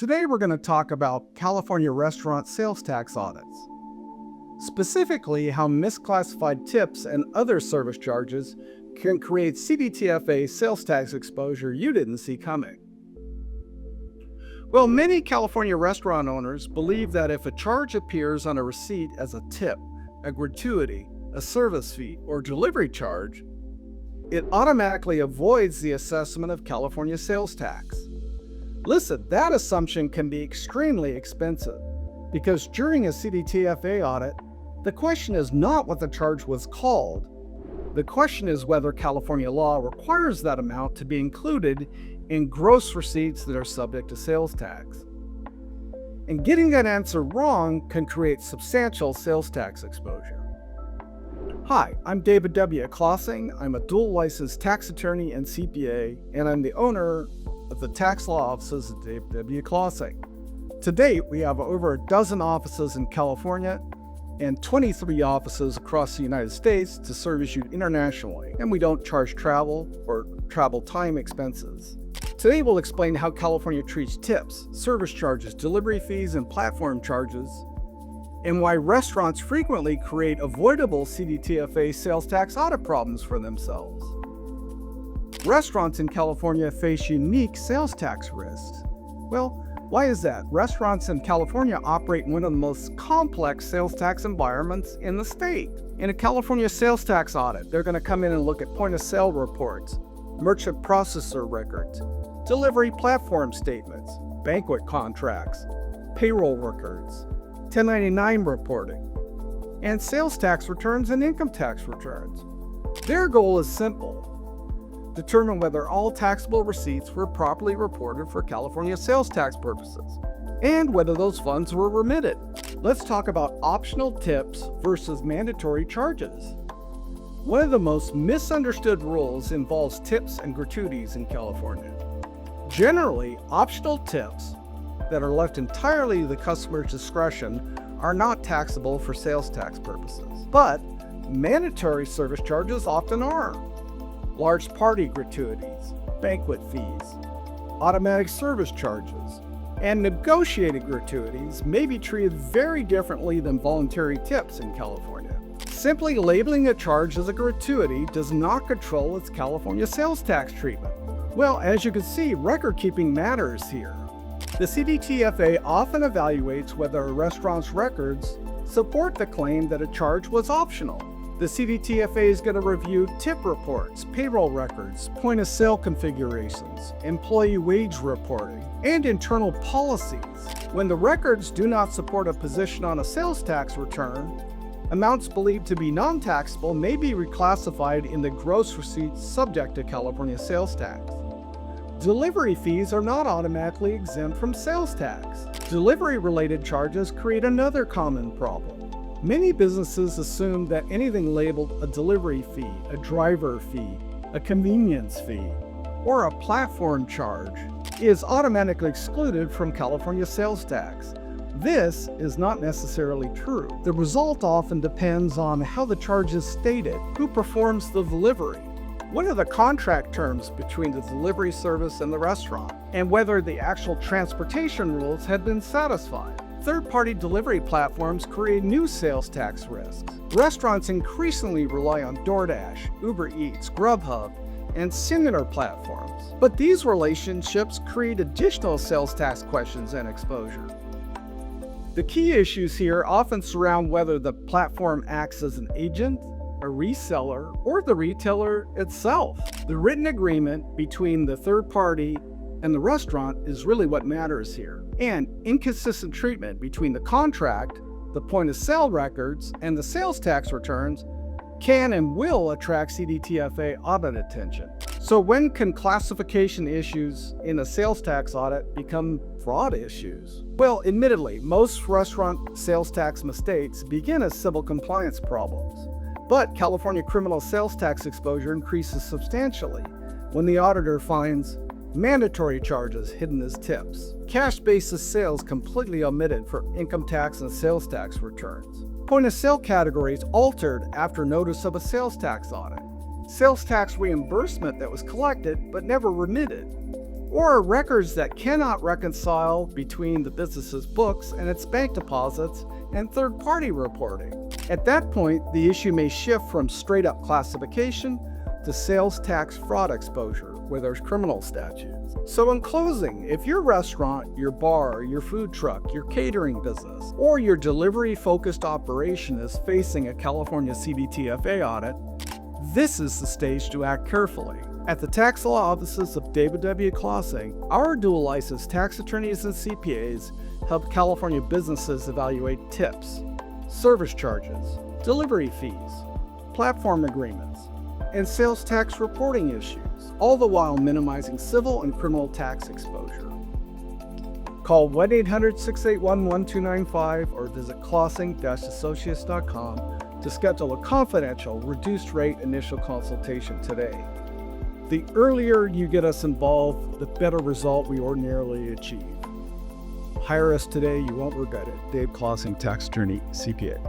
Today we're going to talk about California restaurant sales tax audits. Specifically, how misclassified tips and other service charges can create CDTFA sales tax exposure you didn't see coming. Well, many California restaurant owners believe that if a charge appears on a receipt as a tip, a gratuity, a service fee, or delivery charge, it automatically avoids the assessment of California sales tax. Listen, that assumption can be extremely expensive because during a CDTFA audit, the question is not what the charge was called. The question is whether California law requires that amount to be included in gross receipts that are subject to sales tax. And getting that answer wrong can create substantial sales tax exposure. Hi, I'm David W. Klasing. I'm a dual licensed tax attorney and CPA, and I'm the owner of the tax law offices of David W. Klasing. To date, we have over a dozen offices in California and 23 offices across the United States to service you internationally, and we don't charge travel or travel time expenses. Today we'll explain how California treats tips, service charges, delivery fees, and platform charges, and why restaurants frequently create avoidable CDTFA sales tax audit problems for themselves. Restaurants in California face unique sales tax risks. Well, why is that? Restaurants in California operate in one of the most complex sales tax environments in the state. In a California sales tax audit, they're going to come in and look at point-of-sale reports, merchant processor records, delivery platform statements, banquet contracts, payroll records, 1099 reporting, and sales tax returns and income tax returns. Their goal is simple: determine whether all taxable receipts were properly reported for California sales tax purposes, and whether those funds were remitted. Let's talk about optional tips versus mandatory charges. One of the most misunderstood rules involves tips and gratuities in California. Generally, optional tips that are left entirely to the customer's discretion are not taxable for sales tax purposes, but mandatory service charges often are. Large party gratuities, banquet fees, automatic service charges, and negotiated gratuities may be treated very differently than voluntary tips in California. Simply labeling a charge as a gratuity does not control its California sales tax treatment. Well, as you can see, record keeping matters here. The CDTFA often evaluates whether a restaurant's records support the claim that a charge was optional. The CDTFA is going to review tip reports, payroll records, point-of-sale configurations, employee wage reporting, and internal policies. When the records do not support a position on a sales tax return, amounts believed to be non-taxable may be reclassified in the gross receipts subject to California sales tax. Delivery fees are not automatically exempt from sales tax. Delivery-related charges create another common problem. Many businesses assume that anything labeled a delivery fee, a driver fee, a convenience fee, or a platform charge is automatically excluded from California sales tax. This is not necessarily true. The result often depends on how the charge is stated, who performs the delivery, what are the contract terms between the delivery service and the restaurant, and whether the actual transportation rules had been satisfied. Third-party delivery platforms create new sales tax risks. Restaurants increasingly rely on DoorDash, Uber Eats, Grubhub, and similar platforms. But these relationships create additional sales tax questions and exposure. The key issues here often surround whether the platform acts as an agent, a reseller, or the retailer itself. The written agreement between the third party and the restaurant is really what matters here. And inconsistent treatment between the contract, the point-of-sale records, and the sales tax returns can and will attract CDTFA audit attention. So when can classification issues in a sales tax audit become fraud issues? Well, admittedly, most restaurant sales tax mistakes begin as civil compliance problems. But California criminal sales tax exposure increases substantially when the auditor finds mandatory charges hidden as tips, cash basis sales completely omitted for income tax and sales tax returns, point-of-sale categories altered after notice of a sales tax audit, sales tax reimbursement that was collected but never remitted, or records that cannot reconcile between the business's books and its bank deposits and third-party reporting. At that point, the issue may shift from straight-up classification to sales tax fraud exposure, where there's criminal statutes. So in closing, if your restaurant, your bar, your food truck, your catering business, or your delivery-focused operation is facing a California CDTFA audit, this is the stage to act carefully. At the tax law offices of David W. Klasing, our dual licensed tax attorneys and CPAs help California businesses evaluate tips, service charges, delivery fees, platform agreements, and sales tax reporting issues, all the while minimizing civil and criminal tax exposure. Call 1-800-681-1295 or visit Klasing-associates.com to schedule a confidential, reduced-rate initial consultation today. The earlier you get us involved, the better result we ordinarily achieve. Hire us today, you won't regret it. Dave Klasing, Tax Attorney, CPA.